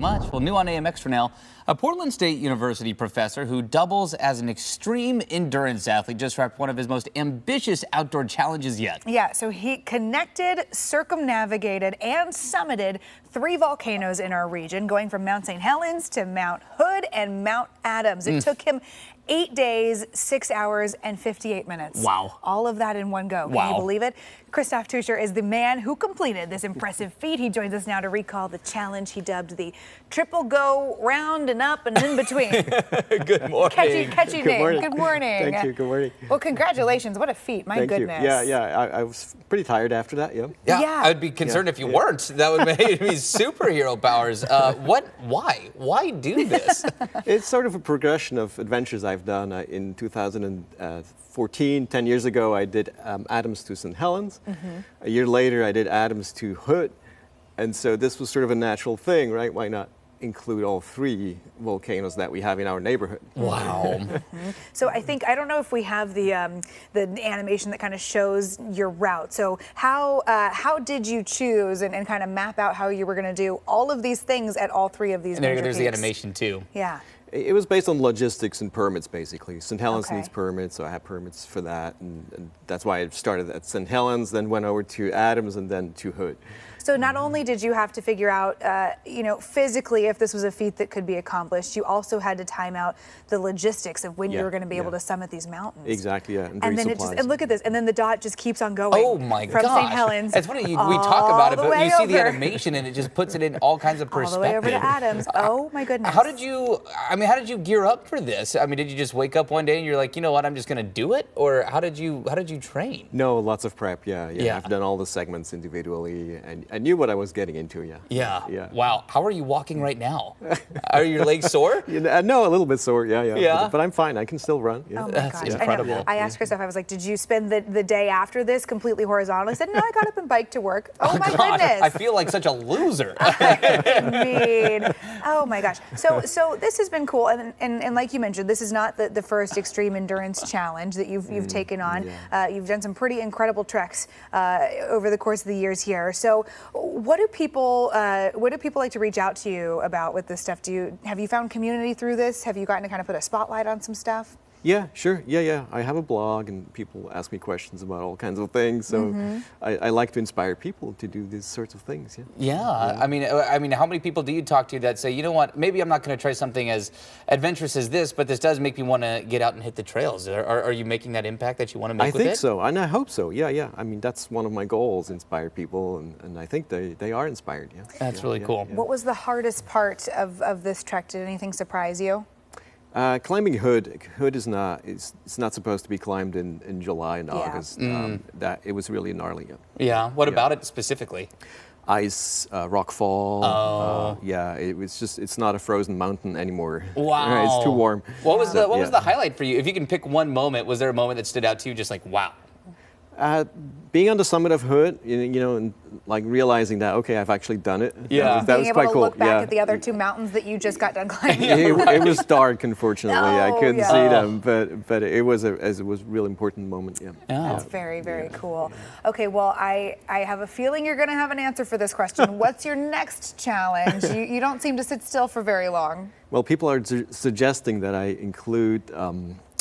Much. Well, new on AMX for now, a Portland State University professor who doubles as an extreme endurance athlete just wrapped one of his most ambitious outdoor challenges yet. Yeah, so he connected, circumnavigated, and summited 3 volcanoes in our region, going from Mount St. Helens to Mount Hood and Mount Adams. It took him 8 days, 6 hours, and 58 minutes. Wow. All of that in one go. Wow. Can you believe it? Christoph Tuscher is the man who completed this impressive feat. He joins us now to recall the challenge he dubbed the triple go round and up and in between. Good morning. Catchy name. Morning. Good morning. Thank you. Good morning. Well, congratulations. What a feat. My Thank goodness. you. Yeah. I was pretty tired after that. Yeah. Yeah, I'd be concerned if you weren't. That would make me superhero powers. Why do this? It's sort of a progression of adventures I've done. In 2014, 10 years ago, I did Adams to St. Helens. A year later, I did Adams to Hood. And so this was sort of a natural thing, right? Why not include all 3 volcanoes that we have in our neighborhood? Wow. So I don't know if we have the animation that kind of shows your route. So how did you choose and kind of map out how you were going to do all of these things at all 3 of these And major there's peaks? the animation too. Yeah. It was based on logistics and permits, basically. St. Helens Okay. needs permits, so I had permits for that. And that's why I started at St. Helens, then went over to Adams, and then to Hood. So not only did you have to figure out, physically if this was a feat that could be accomplished, you also had to time out the logistics of when you were going to be able to summit these mountains. Exactly, yeah. And then and look at this, and then the dot just keeps on going. Oh my from gosh. St. Helens. It's funny, we talk about it, but you see the over. animation and it just puts it in all kinds of perspective. All the way over to Adams. Oh my goodness. How did you gear up for this? I mean, did you just wake up one day and you're like, you know what, I'm just gonna do it? Or how did you train? No, lots of prep, yeah. I've done all the segments individually, and I knew what I was getting into, Yeah. Wow. How are you walking right now? Are your legs sore? No, a little bit sore, yeah. But I'm fine, I can still run. Yeah. Oh my That's gosh. incredible. I asked Christoph, I was like, did you spend the day after this completely horizontal? He said, no, I got up and biked to work. Oh my goodness. I feel like such a loser. I mean, oh my gosh. So this has been cool, and like you mentioned, this is not the first extreme endurance challenge that you've taken on. Yeah. You've done some pretty incredible treks over the course of the years here. So what do people like to reach out to you about with this stuff? Have you found community through this? Have you gotten to kind of put a spotlight on some stuff? Yeah, sure. Yeah. I have a blog, and people ask me questions about all kinds of things. So I like to inspire people to do these sorts of things. Yeah. I mean, how many people do you talk to that say, you know what, maybe I'm not going to try something as adventurous as this, but this does make me want to get out and hit the trails? Are you making that impact that you want to make with it? I think so, and I hope so. Yeah. I mean, that's one of my goals: inspire people, and I think they are inspired. Yeah. That's really cool. What was the hardest part of this trek? Did anything surprise you? Climbing Hood is not supposed to be climbed in July and August. That it was really gnarly. Yeah. What about it specifically? Ice, rockfall. Oh. It's not a frozen mountain anymore. Wow. It's too warm. What was the highlight for you? If you can pick one moment, was there a moment that stood out to you, just like wow? Being on the summit of Hood, and like realizing that, okay, I've actually done it. Yeah. That was Being quite able to cool. look back at the other 2 mountains that you just got done climbing. It was dark, unfortunately. I couldn't see yeah. them, but it was a really important moment. Yeah. That's very, very cool. Okay, well, I have a feeling you're going to have an answer for this question. What's your next challenge? You don't seem to sit still for very long. Well, people are suggesting that I include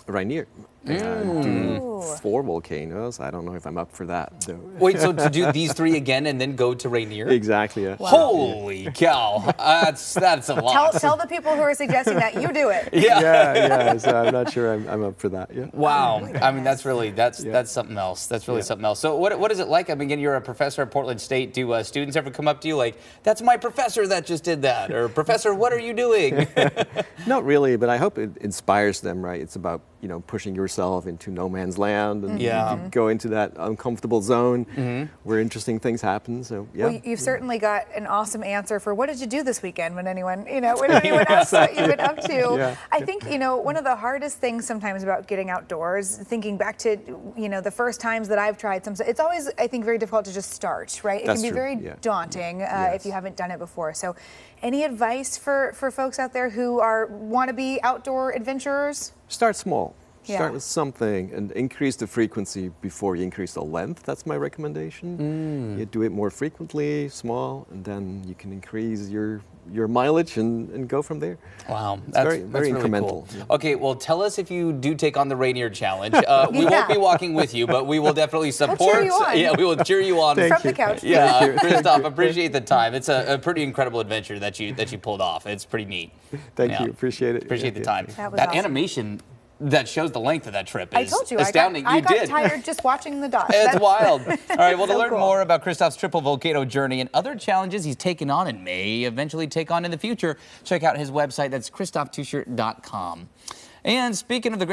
Rainier. Do 4 volcanoes. I don't know if I'm up for that, though. Wait, so to do these 3 again and then go to Rainier? Exactly, yeah. Wow. Holy cow, that's a lot. Tell the people who are suggesting that you do it. Yeah. So I'm not sure I'm up for that. Yeah. Wow. I mean, that's something else. That's really something else. So what is it like? I mean, again, you're a professor at Portland State. Do students ever come up to you like, that's my professor that just did that? Or, Professor, what are you doing? Not really, but I hope it inspires them, right? It's about, pushing yourself into no man's land and you go into that uncomfortable zone where interesting things happen. So, yeah. Well, you've certainly got an awesome answer for what did you do this weekend when anyone asks what you've been up to. Yeah. I think, one of the hardest things sometimes about getting outdoors, thinking back to, the first times that I've tried it's always, I think, very difficult to just start, right? It That's can be true. very daunting if you haven't done it before. So any advice for folks out there who want to be outdoor adventurers? Start small. Yeah. Start with something and increase the frequency before you increase the length. That's my recommendation. You do it more frequently, small, and then you can increase your mileage and go from there. Wow, It's that's very really incremental. cool. Yeah. Okay, well, tell us if you do take on the Rainier Challenge. We won't be walking with you, but we will definitely support. cheer you on. Yeah, we will cheer you on Thank From you. the couch. Yeah, Christoph, appreciate the time. It's a pretty incredible adventure that you pulled off. It's pretty neat. Thank you. Appreciate it. Appreciate the time. That was That awesome. animation that shows the length of that trip is I told you, astounding. I got did. tired just watching the dots. It's That's- wild. All right, well, to So learn cool. more about Christoph's triple volcano journey and other challenges he's taken on and may eventually take on in the future, check out his website. That's christophtushirt.com. And speaking of the